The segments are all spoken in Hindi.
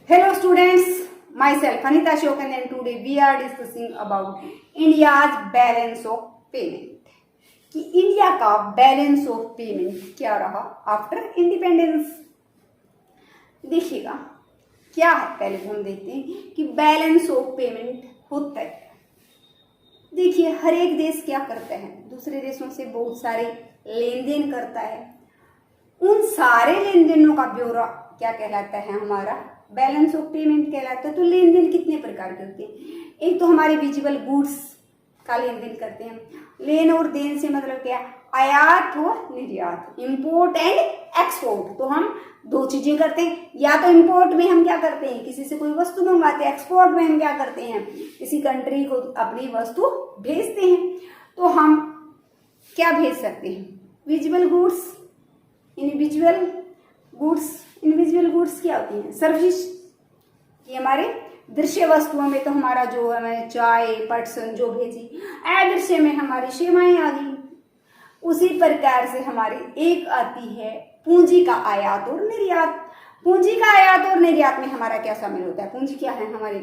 Hello students, myself Anita Shokan and today we are discussing about India's balance of payment. कि इंडिया का बैलेंस ऑफ पेमेंट क्या रहा आफ्टर इंडिपेंडेंस। देखिएगा क्या है, पहले हम देखते हैं कि बैलेंस ऑफ पेमेंट होता है। देखिए हर एक देश क्या करता है, दूसरे देशों से बहुत सारे लेन देन करता है। उन सारे लेन देनों का ब्यौरा क्या कहलाता है, हमारा बैलेंस ऑफ पेमेंट कहलाता है। तो लेन देन कितने प्रकार के होते हैं, एक तो हमारे विजिबल गुड्स का लेन देन करते हैं। लेन और देन से मतलब क्या, आयात और निर्यात, इंपोर्ट एंड एक्सपोर्ट। तो हम दो चीजें करते हैं, या तो इंपोर्ट में हम क्या करते हैं, किसी से कोई वस्तु मंगवाते हैं, एक्सपोर्ट में हम क्या करते हैं, किसी कंट्री को अपनी वस्तु भेजते हैं। तो हम क्या भेज सकते हैं, visible goods, invisible goods. Invisible goods क्या होती हैं, सर्विस। ये हमारे दृश्य वस्तुओं में तो हमारा जो है चाय पर्सन जो भेजी, अदृश्य में हमारी सेवाएं आ गई। उसी प्रकार से हमारी एक आती है पूंजी का आयात और निर्यात। पूंजी का आयात और निर्यात में हमारा क्या शामिल होता है, पूंजी क्या है हमारी,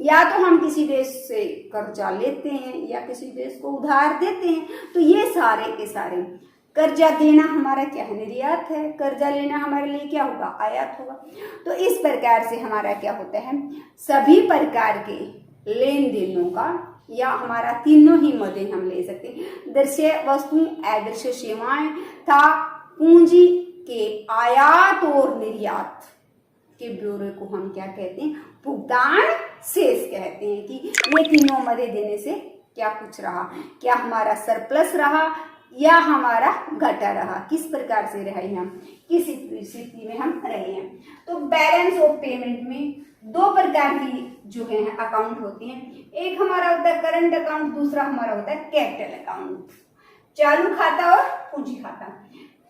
या तो हम किसी देश से कर्जा लेते हैं या किसी देश को उधार देते हैं। तो ये सारे के सारे, कर्जा देना हमारा क्या है, निर्यात है। कर्जा लेना हमारे लिए क्या होगा, आयात होगा। तो इस प्रकार से हमारा क्या होता है, सभी प्रकार के लेन देनों का, या हमारा तीनों ही मदे हम ले सकते हैं, दृश्य वस्तु, अदृश्य सेवाएं था पूंजी के आयात और निर्यात के ब्यौरे को हम क्या कहते हैं, भुगतान शेष कहते हैं। कि ये तीनों मदे देने से क्या कुछ रहा, क्या हमारा सरप्लस रहा या हमारा घटा रहा, किस प्रकार से रहे हम, किस स्थिति में हम रहे हैं। तो बैलेंस ऑफ पेमेंट में दो प्रकार की जो है अकाउंट होती हैं। एक हमारा होता है करंट अकाउंट, दूसरा हमारा होता है कैपिटल अकाउंट, चालू खाता और पूंजी खाता।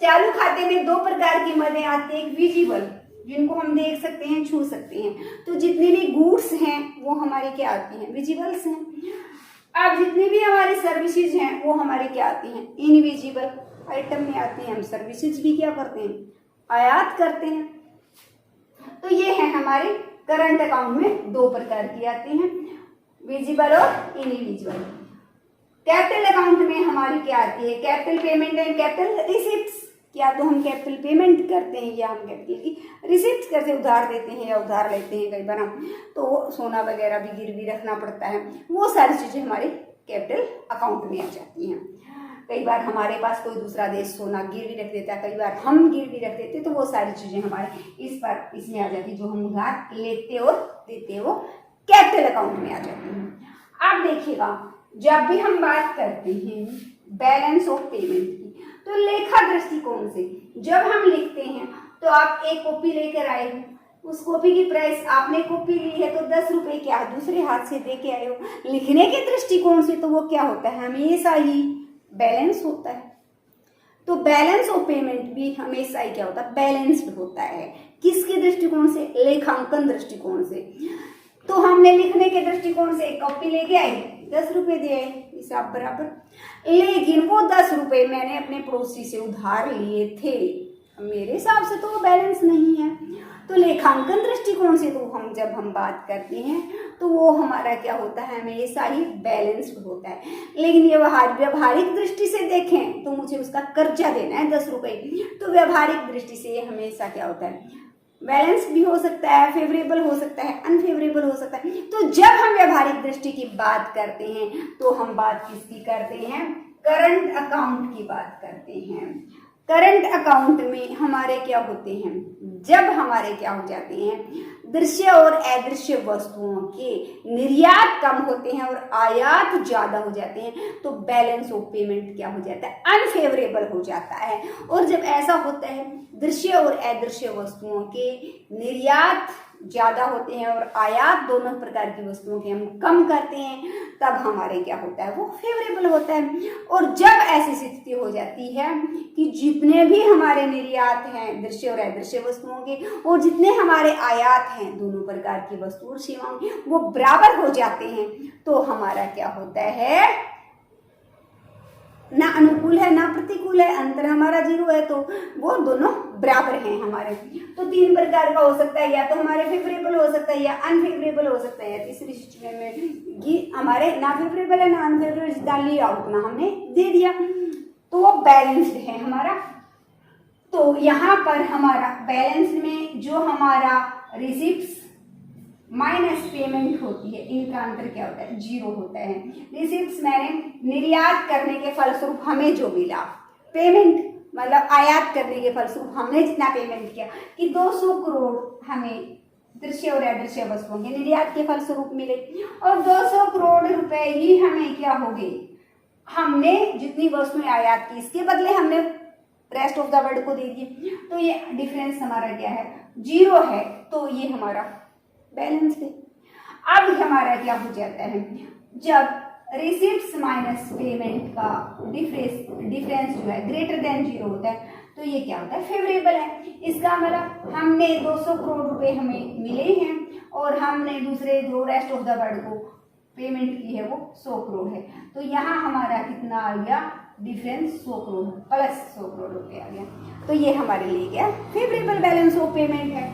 चालू खाते में दो प्रकार की मदें आती है, एक विजिबल जिनको हम देख सकते हैं, छू सकते हैं। तो जितने भी गुड्स हैं वो हमारे क्या आती हैं, विजिबल्स हैं। अब जितनी भी हमारी सर्विसेज हैं वो हमारे क्या आती हैं, इनविजिबल आइटम में आती हैं। हम सर्विसेज भी क्या करते हैं, आयात करते हैं। तो ये है हमारे करंट अकाउंट में दो प्रकार की आती हैं, विजिबल और इनविजिबल। कैपिटल अकाउंट में हमारी क्या आती है, capital payment and capital receipts. या तो हम कैपिटल पेमेंट करते हैं या हम कैपिटल की रिसिप्ट करके उधार देते हैं या उधार लेते हैं। कई बार हम तो सोना वगैरह भी गिरवी रखना पड़ता है, वो सारी चीजें हमारे कैपिटल अकाउंट में आ जाती हैं। कई बार हमारे पास कोई दूसरा देश सोना गिरवी रख देता है, कई बार हम गिरवी रख देते हैं, तो वो सारी चीजें हमारे इसमें आ जाती है। जो हम उधार लेते और देते हैं वो कैपिटल अकाउंट में आ जाती हैं। अब देखिएगा जब भी हम बात करते हैं बैलेंस ऑफ पेमेंट की, तो लेखा दृष्टिकोण से जब हम लिखते हैं, तो आप एक कॉपी लेकर आए हो, उस कॉपी की प्राइस, आपने कॉपी ली है तो 10 रुपए, क्या दूसरे हाथ से दे के आए हो। लिखने के दृष्टिकोण से तो वो क्या होता है, हमेशा ही बैलेंस होता है। तो बैलेंस ऑफ पेमेंट भी हमेशा ही क्या होता है, बैलेंस्ड होता है। किसके दृष्टिकोण से, लेखांकन दृष्टिकोण से। तो हमने लिखने के दृष्टिकोण से एक कॉपी लेके आए, 10 रुपए दे आए, हिसाब बराबर। लेकिन वो 10 रुपए मैंने अपने पड़ोसी से उधार लिए थे, मेरे हिसाब से तो वो बैलेंस नहीं है। तो लेखांकन दृष्टिकोण से तो जब हम बात करते हैं तो वो हमारा क्या होता है, हमेशा ही बैलेंस्ड होता है। लेकिन ये व्यवहारिक दृष्टि से देखें तो मुझे उसका कर्जा देना है 10 रुपए, तो व्यवहारिक दृष्टि से ये हमेशा क्या होता है, बैलेंस भी हो सकता है, फेवरेबल हो सकता है, अनफेवरेबल हो सकता है। तो जब हम व्यवहारिक दृष्टि की बात करते हैं तो हम बात किसकी करते हैं, करंट अकाउंट की बात करते हैं। करंट अकाउंट में हमारे क्या होते हैं, जब हमारे क्या हो जाते हैं, दृश्य और अदृश्य वस्तुओं के निर्यात कम होते हैं और आयात ज्यादा हो जाते हैं, तो बैलेंस ऑफ पेमेंट क्या हो जाता है, अनफेवरेबल हो जाता है। और जब ऐसा होता है, दृश्य और अदृश्य वस्तुओं के निर्यात ज्यादा होते हैं और आयात दोनों प्रकार की वस्तुओं के हम कम करते हैं, तब हमारे क्या होता है, वो फेवरेबल होता है। और जब ऐसी स्थिति हो जाती है कि जितने भी हमारे निर्यात हैं दृश्य और अदृश्य वस्तुओं के, और जितने हमारे आयात हैं दोनों प्रकार की वस्तु और सेवाओं के, वो बराबर हो जाते हैं, तो हमारा क्या होता है, ना अनुकूल है ना प्रतिकूल है, अंतर हमारा 0 है, तो वो दोनों बराबर हैं हमारे। तो 3 प्रकार का हो सकता है, या तो हमारे फेवरेबल हो सकता सकता है या अनफेवरेबल हो सकता है। तीसरी सिचुएशन में कि हमारे ना फेवरेबल है ना अनफेवरेबल, जितना लिया उतना हमने दे दिया, तो वो बैलेंस्ड है हमारा। तो यहाँ पर हमारा बैलेंस में जो हमारा रिसिप्ट्स माइनस पेमेंट होती है, इनका अंतर क्या होता है, 0 होता है। रिसिप्ट्स मैंने निर्यात करने के फलस्वरूप हमें जो मिला, पेमेंट मतलब आयात करने के फलस्वरूप हमने जितना पेमेंट किया कि 200 करोड़ हमें दृश्य और अदृश्य वस्तुओं के निर्यात के फलस्वरूप मिले, और 200 करोड़ रुपए ही हमें क्या हो गए, हमने जितनी वस्तुएं आयात की इसके बदले हमने रेस्ट ऑफ द वर्ल्ड को दे दिए। तो ये डिफरेंस हमारा क्या है, 0 है। तो ये हमारा बैलेंस है। अब हमारा क्या हो जाता है, जब रिसिप्ट्स माइनस पेमेंट का डिफरेंस जो है ग्रेटर देन 0 होता है, तो ये क्या होता है, फेवरेबल है। इसका मतलब हमने 200 करोड़ रुपए हमें मिले हैं और हमने दूसरे जो रेस्ट ऑफ द वर्ल्ड को पेमेंट की है वो 100 करोड़ है। तो यहाँ हमारा कितना आ गया, डिफरेंस 100 करोड़ प्लस 100 करोड़ रुपए आ गया। तो ये हमारे लिए क्या फेवरेबल बैलेंस ऑफ पेमेंट है।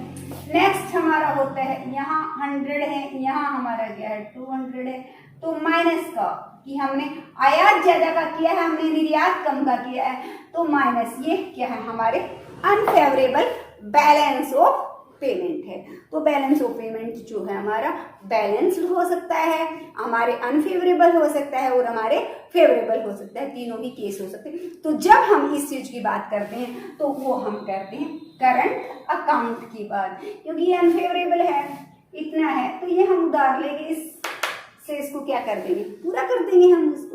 नेक्स्ट हमारा होता है, यहाँ 100 है, यहाँ हमारा क्या है 200 है, तो माइनस का कि हमने आयात ज्यादा का किया है, हमने निर्यात कम का किया है, तो माइनस ये क्या है, हमारे अनफेवरेबल बैलेंस ऑफ पेमेंट है। तो बैलेंस ऑफ पेमेंट जो है हमारा बैलेंस्ड हो सकता है, हमारे अनफेवरेबल हो सकता है और हमारे फेवरेबल हो सकता है, तीनों ही केस हो सकते हैं। तो जब हम इस चीज की बात करते हैं तो वो हम करते हैं करंट अकाउंट की बात, क्योंकि ये अनफेवरेबल है, इतना है, तो ये हम उधार लेके इससे इसको क्या कर देंगे, पूरा कर देंगे हम इसको।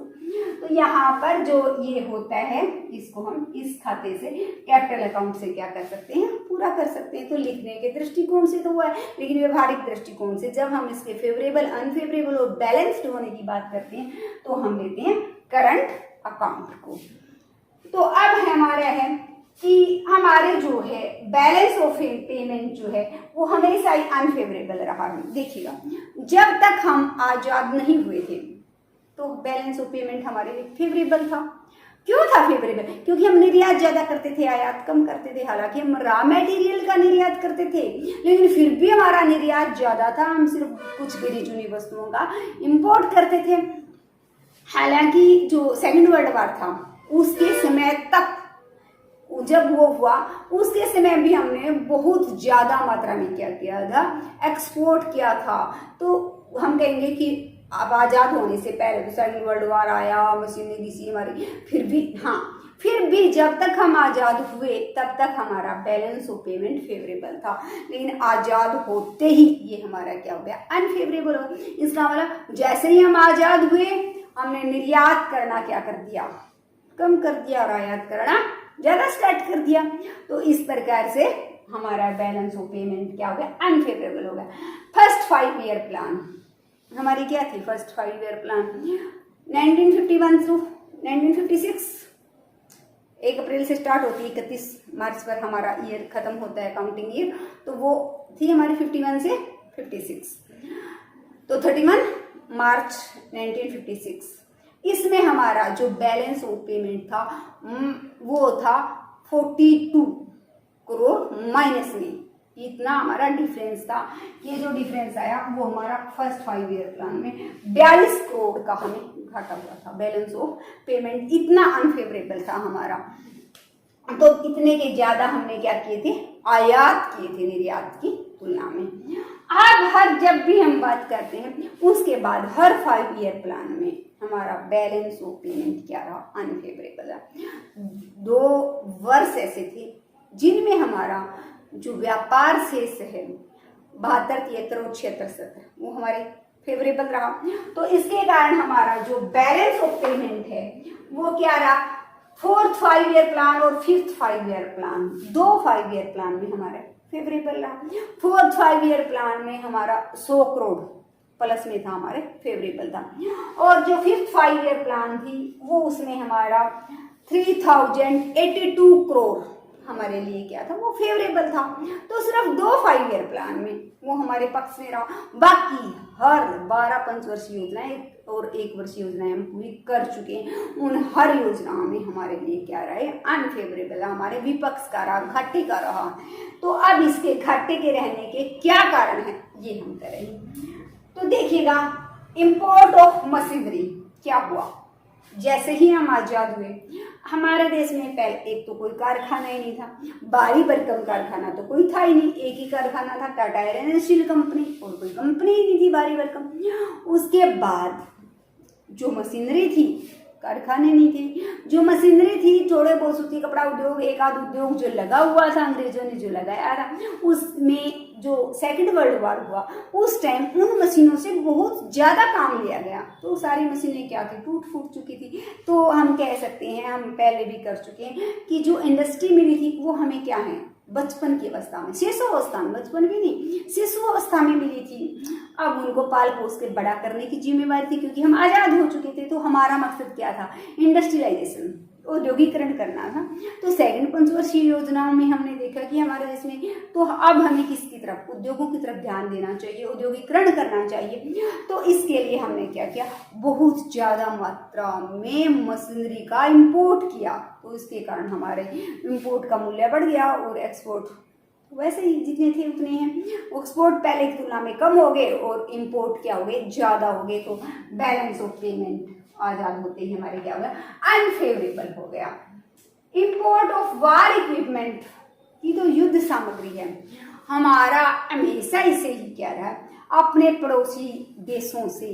तो यहाँ पर जो ये होता है इसको हम इस खाते से कैपिटल अकाउंट से क्या कर सकते हैं, पूरा कर सकते हैं। तो लिखने के दृष्टिकोण से तो हुआ है, लेकिन व्यवहारिक दृष्टिकोण से जब हम इसके फेवरेबल अनफेवरेबल और बैलेंस्ड होने की बात करते हैं तो हम लेते हैं करंट अकाउंट को। तो अब हमारा है कि हमारे जो है बैलेंस ऑफ पेमेंट जो है वो हमेशा ही अनफेवरेबल रहा है। देखिएगा, जब तक हम आजाद नहीं हुए थे तो बैलेंस ऑफ पेमेंट हमारे लिए फेवरेबल था। क्यों था फेवरेबल, क्योंकि हम निर्यात ज्यादा करते थे, आयात कम करते थे। हालांकि हम रॉ मटेरियल का निर्यात करते थे, लेकिन फिर भी हमारा निर्यात ज्यादा था, हम सिर्फ कुछ गिनी चुनी वस्तुओं का इंपोर्ट करते थे। हालांकि जो सेकेंड वर्ल्ड वॉर था उसके समय तक, जब वो हुआ उसके समय भी हमने बहुत ज्यादा मात्रा में क्या किया था, एक्सपोर्ट किया था। तो हम कहेंगे कि अब आजाद होने से पहले तो सेकेंड वर्ल्ड वॉर आया, मशीनें घिसी हमारी, फिर भी जब तक हम आजाद हुए तब तक हमारा बैलेंस ऑफ पेमेंट फेवरेबल था, लेकिन आजाद होते ही ये हमारा क्या हो गया, अनफेवरेबल हो गया। इसका मतलब जैसे ही हम आजाद हुए हमने निर्यात करना क्या कर दिया, कम कर दिया, और आयात करना ज्यादा स्टार्ट कर दिया। तो इस प्रकार से हमारा बैलेंस ऑफ पेमेंट क्या हो गया, अनफेवरेबल हो गया। फर्स्ट 5 ईयर प्लान हमारी क्या थी, फर्स्ट 5 ईयर प्लान 1951 टू 1956, 1 अप्रैल से स्टार्ट होती है, 31 मार्च पर हमारा ईयर खत्म होता है, काउंटिंग ईयर। तो वो थी हमारी 51 से 56, तो 31 मार्च 1956। इसमें हमारा जो बैलेंस ऑफ पेमेंट था वो था 42 करोड़ माइनस में। इतना हमारा डिफरेंस था। ये जो डिफरेंस आया वो हमारा फर्स्ट 5 ईयर प्लान में 42 करोड़ का हमें घाटा हुआ था। बैलेंस ऑफ पेमेंट इतना अनफेवरेबल था हमारा। तो इतने के ज्यादा हमने क्या किए थे, आयात किए थे निर्यात की तुलना में। अब जब भी हम बात करते हैं उसके बाद हर 5 ईयर प्लान में हमारा बैलेंस ऑफ पेमेंट क्या रहा, अनफेवरेबल रहा। 2 वर्ष ऐसे थे जिनमें हमारा जो व्यापार शेष है 72, 73 और 76 वो हमारे फेवरेबल रहा। तो इसके कारण हमारा जो बैलेंस ऑफ पेमेंट है वो क्या रहा, 4th 5 ईयर प्लान और 5th 5 year plan, 2 5 year plan में हमारा फेवरेबल रहा। 4th 5 ईयर प्लान में हमारा 100 करोड़ प्लस में था, हमारे फेवरेबल था। और जो 5th 5 ईयर प्लान थी वो उसमें हमारा 3082 करोड़ हमारे लिए क्या था, वो फेवरेबल था। तो सिर्फ 2 5 ईयर प्लान में वो हमारे पक्ष में रहा। बाकी हर 12 पंचवर्षीय योजनाएं और 1 वर्षीय योजनाएं हम पूरी कर चुके हैं। उन हर योजनाओं में हमारे लिए क्या रहा है, अनफेवरेबल, हमारे विपक्ष का रहा, घाटे का रहा। तो अब इसके घाटे के रहने के क्या कारण है ये हम करेंगे। तो देखिएगा, इंपोर्ट ऑफ मशीनरी क्या हुआ। जैसे ही हम आजाद हुए, हमारे देश में पहले एक तो कोई कारखाना ही नहीं था, भारी भरकम कारखाना तो कोई था ही नहीं, एक ही कारखाना था Tata iron and steel company, और कोई कंपनी ही नहीं थी भारी भरकम। उसके बाद जो मशीनरी थी, कारखाने नहीं थे, जो मशीनरी थी थोड़े बहुत सूती कपड़ा उद्योग, एक आध उद्योग जो लगा हुआ था, अंग्रेजों ने जो लगाया था, उसमें जो सेकंड वर्ल्ड वॉर हुआ उस टाइम उन मशीनों से बहुत ज़्यादा काम लिया गया। तो सारी मशीनें क्या थी, टूट फूट चुकी थी। तो हम कह सकते हैं, हम पहले भी कर चुके हैं, कि जो इंडस्ट्री मिली थी वो हमें क्या है, बचपन की अवस्था में, शिशु अवस्था में, बचपन भी नहीं, शिशु अवस्था में मिली थी। अब उनको पाल पोस के बड़ा करने की जिम्मेवारी थी, क्योंकि हम आज़ाद हो चुके थे। तो हमारा मकसद क्या था, इंडस्ट्रियलाइजेशन, औद्योगिकरण करना था। तो सेकंड पंचवर्षीय योजनाओं में हमने देखा कि हमारे देश में, तो अब हमें किसकी तरफ, उद्योगों की तरफ ध्यान देना चाहिए, औद्योगिकरण करना चाहिए। तो इसके लिए हमने क्या किया, बहुत ज़्यादा मात्रा में मशीनरी का इंपोर्ट किया। तो इसके कारण हमारे इंपोर्ट का मूल्य बढ़ गया और एक्सपोर्ट वैसे ही जितने थे उतने हैं। एक्सपोर्ट पहले की तुलना में कम हो गए और इंपोर्ट क्या हो गए, ज़्यादा हो गए। तो बैलेंस ऑफ पेमेंट आजाद होते ही हमारे क्या हो गया, अनफेवरेबल हो गया। इंपोर्ट ऑफ वार इक्विपमेंट की तो युद्ध सामग्री है, हमारा हमेशा इसे ही क्या रहा, अपने पड़ोसी देशों से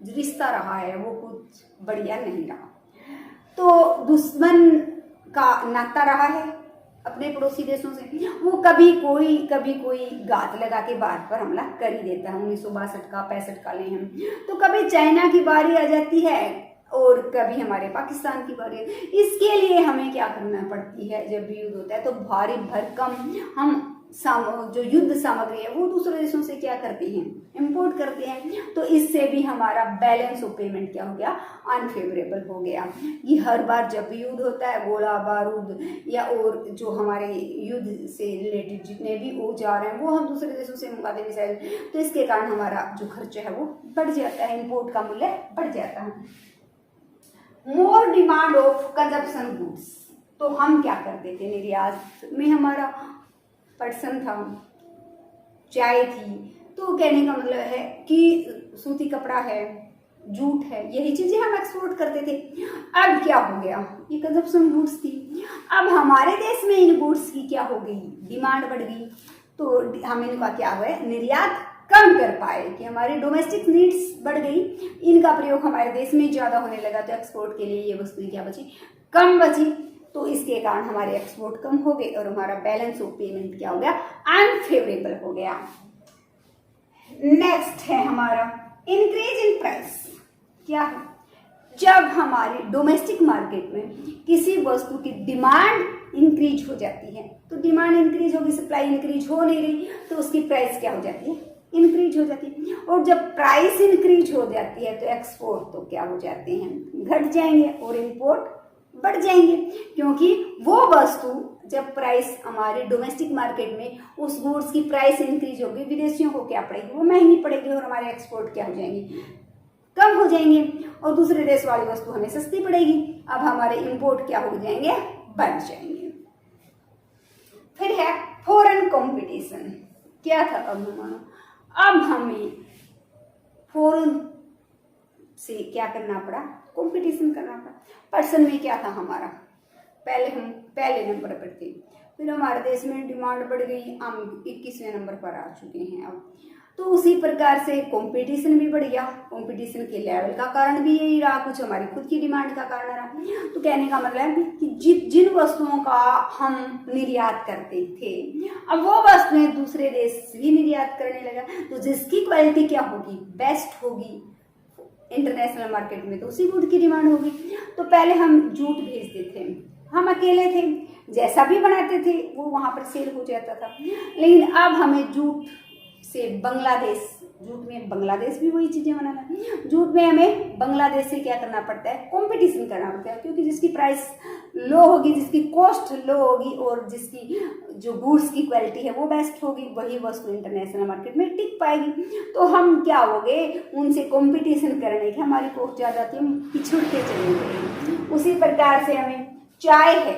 रिश्ता रहा है वो कुछ बढ़िया नहीं रहा। तो दुश्मन का नाता रहा है अपने पड़ोसी देशों से। वो कभी कोई घात लगा के भारत पर हमला कर ही देता है। 1962 का 65 का ले हम, तो कभी चाइना की बारी आ जाती है और कभी हमारे पाकिस्तान की बारी। इसके लिए हमें क्या करना पड़ती है, जब भी युद्ध होता है तो भारी भरकम हम जो युद्ध सामग्री है वो दूसरे देशों से क्या करते हैं, इंपोर्ट करते हैं। तो इससे भी हमारा बैलेंस ऑफ पेमेंट क्या हो गया, अनफेवरेबल हो गया। ये हर बार जब भी युद्ध होता है, गोला बारूद या और जो हमारे युद्ध से रिलेटेड जितने भी औजार हैं वो हम दूसरे देशों से मंगाते हैं मिसाइल। तो इसके कारण हमारा जो खर्चा है वो बढ़ जाता है, इंपोर्ट का मूल्य बढ़ जाता है। More demand of consumption goods, तो हम क्या करते थे, निर्यात में हमारा पर्सन था, चाय थी। तो कहने का मतलब है कि सूती कपड़ा है, जूट है, यही चीजें हम एक्सपोर्ट करते थे। अब क्या हो गया, ये कंजप्शन गुड्स थी। अब हमारे देश में इन गुड्स की क्या हो गई, डिमांड बढ़ गई। तो हम इनका क्या हुआ, निर्यात कम कर पाए कि हमारी डोमेस्टिक नीड्स बढ़ गई, इनका प्रयोग हमारे देश में ज़्यादा होने लगा। तो एक्सपोर्ट के लिए ये वस्तुएं क्या बची, कम बची। तो इसके कारण हमारे एक्सपोर्ट कम हो गए और हमारा बैलेंस ऑफ पेमेंट क्या हो गया, अनफेवरेबल हो गया। नेक्स्ट है हमारा इंक्रीज इन प्राइस। क्या है, जब हमारे डोमेस्टिक मार्केट में किसी वस्तु की डिमांड इंक्रीज हो जाती है, तो डिमांड इंक्रीज होगी, सप्लाई इंक्रीज हो नहीं रही, तो उसकी प्राइस क्या हो जाती है, इंक्रीज हो जाती है। और जब प्राइस इंक्रीज हो जाती है तो एक्सपोर्ट तो क्या हो जाते हैं, घट जाएंगे और इंपोर्ट बढ़ जाएंगे। क्योंकि वो वस्तु जब प्राइस हमारे डोमेस्टिक मार्केट में उस गुड्स की प्राइस इंक्रीज होगी, विदेशियों को क्या पड़ेगी, वो महंगी पड़ेगी और हमारे एक्सपोर्ट क्या हो जाएंगे, कम हो जाएंगे और दूसरे देश वाली वस्तु हमें सस्ती पड़ेगी। अब हमारे इंपोर्ट क्या हो जाएंगे, बढ़ जाएंगे। फिर है फॉरेन कंपटीशन। क्या था अब हमारा, अब हमें फॉरेन से क्या करना पड़ा, कंपटीशन करना पड़ा। पर्सन में क्या था हमारा, पहले हम पहले नंबर पर थे, फिर हमारे देश में डिमांड बढ़ गई, हम 21वें नंबर पर आ चुके हैं अब। तो उसी प्रकार से कंपटीशन भी बढ़ गया। कंपटीशन के लेवल का कारण भी यही रहा, कुछ हमारी खुद की डिमांड का कारण रहा। तो कहने का मतलब है कि जिन वस्तुओं का हम निर्यात करते थे, अब वो वस्तुएं दूसरे देश भी निर्यात करने लगा। तो जिसकी क्वालिटी क्या होगी, बेस्ट होगी इंटरनेशनल मार्केट में, तो उसी गुड की डिमांड होगी। तो पहले हम जूट भेजते थे, हम अकेले थे, जैसा भी बनाते थे वो वहाँ पर सेल हो जाता था। लेकिन अब हमें जूट से बांग्लादेश, जूट में बांग्लादेश भी वही चीज़ें बनाना, जूट में हमें बांग्लादेश से क्या करना पड़ता है, कंपटीशन करना पड़ता है। क्योंकि जिसकी प्राइस लो होगी, जिसकी कॉस्ट लो होगी और जिसकी जो गुड्स की क्वालिटी है वो बेस्ट होगी, वही वस्तु इंटरनेशनल मार्केट में टिक पाएगी। तो हम क्या हो गए, उनसे कंपटीशन करने की हमारी कॉस्ट ज़्यादा थी, हम पिछड़ते चले गए। उसी प्रकार से हमें चाय है,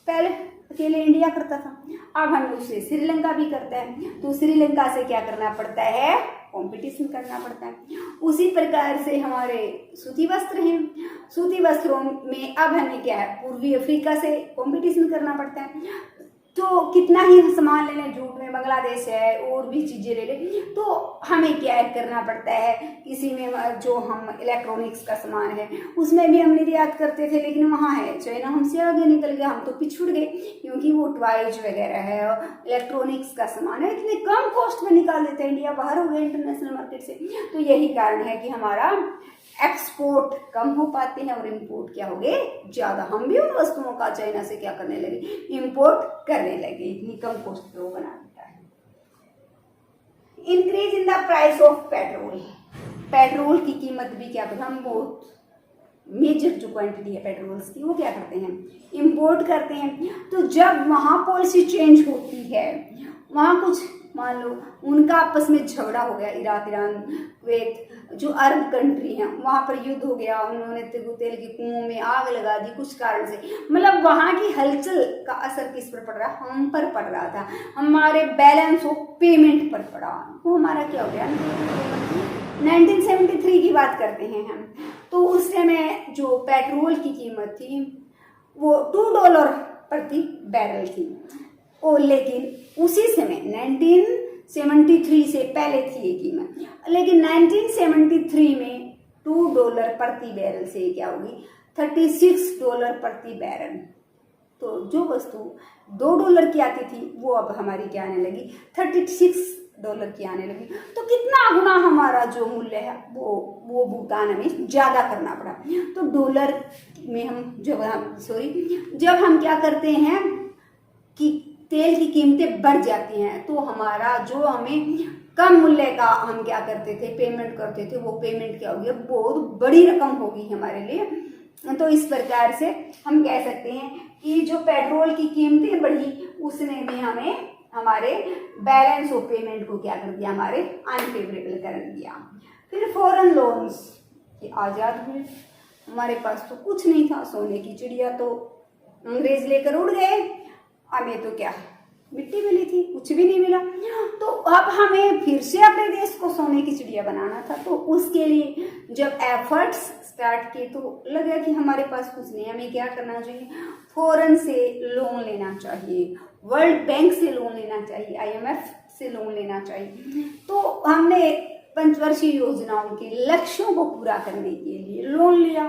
पहले अकेले इंडिया करता था, अब हमें उससे श्रीलंका भी करता है, तो श्रीलंका से क्या करना पड़ता है, कंपटीशन करना पड़ता है। उसी प्रकार से हमारे सूती वस्त्र हैं, सूती वस्त्रों में अब हमें क्या है, पूर्वी अफ्रीका से कंपटीशन करना पड़ता है। तो कितना ही सामान ले लें, जूट में बांग्लादेश है और भी चीज़ें ले लें, तो हमें क्या करना पड़ता है, किसी में जो हम इलेक्ट्रॉनिक्स का सामान है उसमें भी हम निर्यात करते थे, लेकिन वहाँ है चाइना हमसे आगे निकल गया, हम तो पिछड़ गए, क्योंकि वो टॉयज वगैरह है और इलेक्ट्रॉनिक्स का सामान है, इतने कम कॉस्ट में निकाल देते हैं, इंडिया बाहर हो गया इंटरनेशनल मार्केट से। तो यही कारण है कि हमारा एक्सपोर्ट कम हो पाते हैं और इंपोर्ट क्या हो गए, ज्यादा। हम भी उन वस्तुओं का चाइना से क्या करने लगे, इंपोर्ट करने लगे, इतनी कम कॉस्ट पे वो बना देता है। Increase in the price of petrol, petrol की कीमत भी क्या, हम बहुत मेजर जो क्वांटिटी है पेट्रोल्स की वो क्या करते हैं, इंपोर्ट करते हैं। तो जब वहाँ पॉलिसी चेंज होती है, वहाँ कुछ मान लो उनका आपस में झगड़ा हो गया, इराक, ईरान, कुवैत, जो अरब कंट्री हैं, वहाँ पर युद्ध हो गया, उन्होंने तेल के कुओं में आग लगा दी कुछ कारण से, मतलब वहाँ की हलचल का असर किस पर पड़ रहा, हम पर पड़ रहा था, हमारे बैलेंस ऑफ पेमेंट पर पड़ा, वो हमारा क्या हो गया। 1973 की बात करते हैं हम, तो उस समय जो पेट्रोल की कीमत थी वो $2 प्रति बैरल थी, और लेकिन उसी समय 1973 से पहले थी ये कीमत, लेकिन 1973 में $2 प्रति बैरल से क्या होगी, $36 प्रति बैरल। तो जो वस्तु $2 की आती थी वो अब हमारी क्या आने लगी, $36 की आने लगी। तो कितना गुना हमारा जो मूल्य है वो भुगतान हमें ज्यादा करना पड़ा। तो डॉलर में हम जब हम क्या करते हैं कि तेल की कीमतें बढ़ जाती हैं, तो हमारा जो हमें कम मूल्य का हम क्या करते थे, पेमेंट करते थे, वो पेमेंट क्या होगी, बहुत बड़ी रकम होगी हमारे लिए। तो इस प्रकार से हम कह सकते हैं कि जो पेट्रोल की कीमतें बढ़ी उसने भी हमें हमारे बैलेंस ऑफ पेमेंट को क्या कर दिया, हमारे अनफेवरेबल कर दिया। फिर फॉरेन लोन्स ये आज़ाद हुए, हमारे पास तो कुछ नहीं था, सोने की चिड़िया तो अंग्रेज लेकर उड़ गए, हमें तो क्या मिट्टी मिली थी, कुछ भी नहीं मिला। तो अब हमें फिर से अपने देश को सोने की चिड़िया बनाना था, तो उसके लिए जब एफर्ट्स स्टार्ट किए तो लगा कि हमारे पास कुछ नहीं, हमें क्या करना चाहिए, फॉरेन से लोन लेना चाहिए, वर्ल्ड बैंक से लोन लेना चाहिए, IMF से लोन लेना चाहिए। तो हमने पंचवर्षीय योजनाओं के लक्ष्यों को पूरा करने के लिए लोन लिया।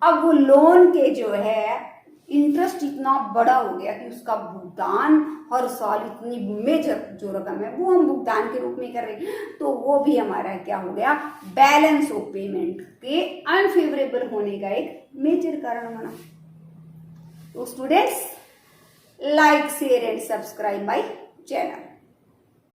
अब वो लोन के जो है इंटरेस्ट इतना बड़ा हो गया कि उसका भुगतान हर साल इतनी मेजर जो रकम है वो हम भुगतान के रूप में कर रहे हैं, तो वो भी हमारा क्या हो गया, बैलेंस ऑफ पेमेंट के अनफेवरेबल होने का एक मेजर कारण बना। तो students, like, share and subscribe my channel.